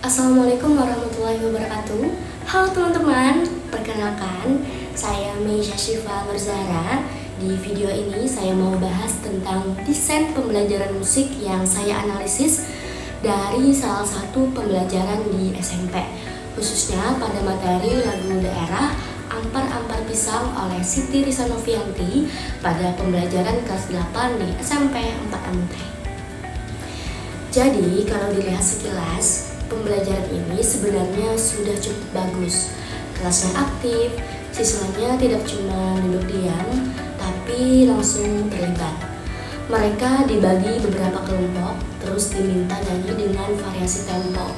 Assalamualaikum warahmatullahi wabarakatuh. Halo teman-teman, perkenalkan saya Meisha Syifa Nurzahra. Di video ini saya mau bahas tentang desain pembelajaran musik yang saya analisis dari salah satu pembelajaran di SMP, khususnya pada materi lagu daerah Ampar-Ampar Pisang oleh Siti Rizanovianti pada pembelajaran kelas 8 di SMP 4 Amuntai. Jadi kalau dilihat sekilas, pembelajaran ini sebenarnya sudah cukup bagus. Kelasnya aktif, siswanya tidak cuma duduk diam, tapi langsung terlibat. Mereka dibagi beberapa kelompok, terus diminta nyanyi dengan variasi tempo.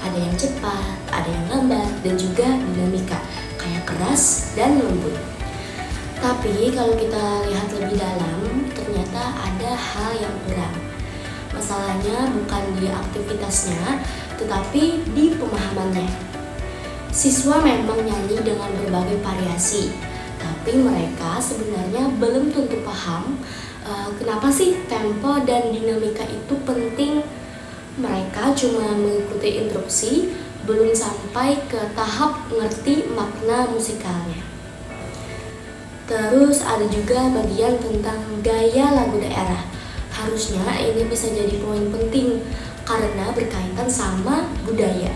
Ada yang cepat, ada yang lambat, dan juga dinamika, kayak keras dan lembut. Tapi kalau kita lihat lebih dalam, ternyata ada hal yang kurang. Masalahnya bukan di aktivitasnya, tetapi di pemahamannya. Siswa memang nyanyi dengan berbagai variasi, tapi mereka sebenarnya belum tentu paham kenapa sih tempo dan dinamika itu penting. Mereka cuma mengikuti instruksi, belum sampai ke tahap ngerti makna musikalnya. Terus ada juga bagian tentang gaya lagu daerah. Harusnya ini bisa jadi poin penting karena berkaitan sama budaya.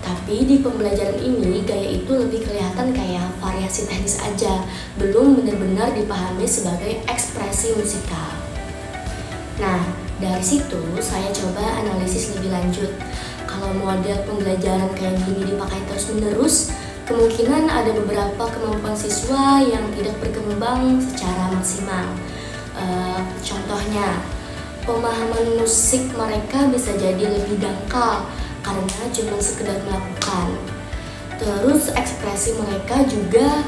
Tapi di pembelajaran ini gaya itu lebih kelihatan kayak variasi teknis aja, belum benar-benar dipahami sebagai ekspresi musikal. Nah, dari situ saya coba analisis lebih lanjut. Kalau model pembelajaran kayak gini dipakai terus-menerus, kemungkinan ada beberapa kemampuan siswa yang tidak berkembang secara maksimal. Contohnya, pemahaman musik mereka bisa jadi lebih dangkal karena cuma sekedar melakukan. Terus ekspresi mereka juga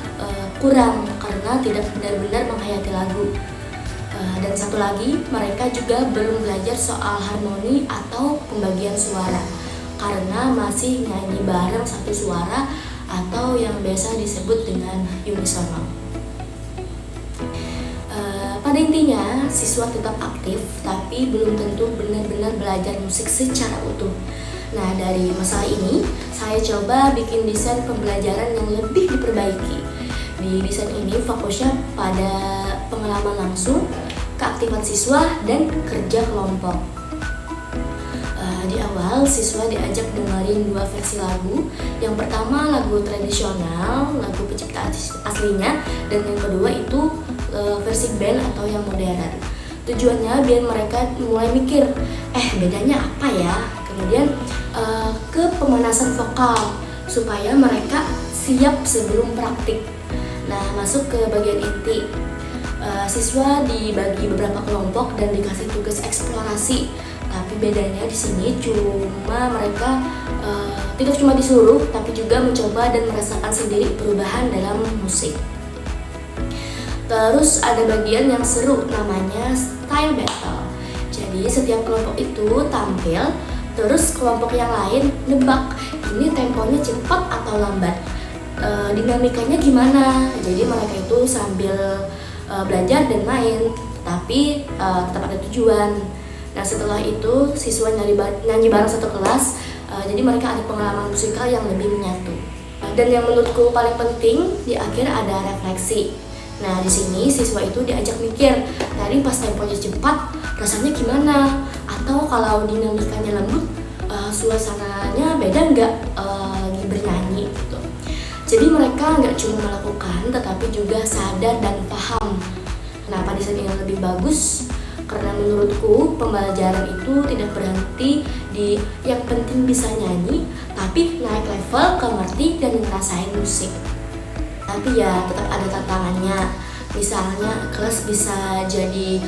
kurang karena tidak benar-benar menghayati lagu. Dan satu lagi, mereka juga belum belajar soal harmoni atau pembagian suara karena masih nyanyi bareng satu suara atau yang biasa disebut dengan unisono. Pada intinya, siswa tetap aktif, tapi belum tentu benar-benar belajar musik secara utuh. Nah, dari masalah ini, saya coba bikin desain pembelajaran yang lebih diperbaiki. Di desain ini fokusnya pada pengalaman langsung, keaktifan siswa, dan kerja kelompok. Di awal, siswa diajak dengerin dua versi lagu. Yang pertama lagu tradisional, lagu pencipta aslinya, dan yang kedua itu versi band atau yang modern. Tujuannya biar mereka mulai mikir, bedanya apa ya? Kemudian ke pemanasan vokal supaya mereka siap sebelum praktik. Nah, masuk ke bagian inti. Siswa dibagi beberapa kelompok dan dikasih tugas eksplorasi. Tapi bedanya di sini cuma mereka tidak cuma disuruh, tapi juga mencoba dan merasakan sendiri perubahan dalam musik. Terus ada bagian yang seru namanya style battle. Jadi setiap kelompok itu tampil, terus kelompok yang lain nebak ini temponya cepat atau lambat, dinamikanya gimana. Jadi mereka itu sambil belajar dan main, tapi tetap ada tujuan. Nah, setelah itu siswa nyanyi bareng satu kelas, jadi mereka ada pengalaman musikal yang lebih menyatu. Dan yang menurutku paling penting di akhir ada refleksi. Nah, di sini siswa itu diajak mikir, tadi pas temponya cepat rasanya gimana? Atau kalau dinamikanya lembut, suasananya beda nggak lagi bernyanyi gitu. Jadi mereka nggak cuma melakukan, tetapi juga sadar dan paham. Kenapa desain ini lebih bagus? Karena menurutku pembelajaran itu tidak berhenti di yang penting bisa nyanyi, tapi naik level ke ngerti dan ngerasain musik. Tapi ya tetap ada tantangannya. Misalnya kelas bisa jadi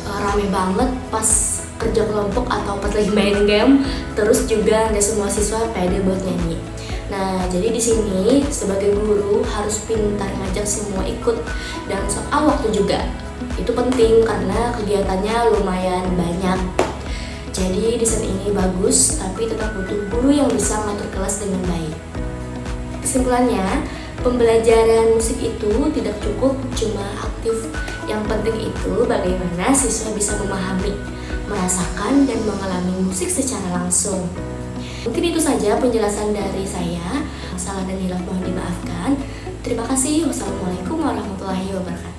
rame banget pas kerja kelompok atau pas lagi main game, terus juga nggak semua siswa pede buat nyanyi. Nah, jadi di sini sebagai guru harus pintar ngajak semua ikut, dan soal waktu juga itu penting karena kegiatannya lumayan banyak. Jadi desain ini bagus, tapi tetap butuh guru yang bisa ngatur kelas dengan baik. Kesimpulannya, pembelajaran musik itu tidak cukup cuma aktif. Yang penting itu bagaimana siswa bisa memahami, merasakan, dan mengalami musik secara langsung. Mungkin itu saja penjelasan dari saya. Salah dan hilaf mohon dimaafkan. Terima kasih. Wassalamualaikum warahmatullahi wabarakatuh.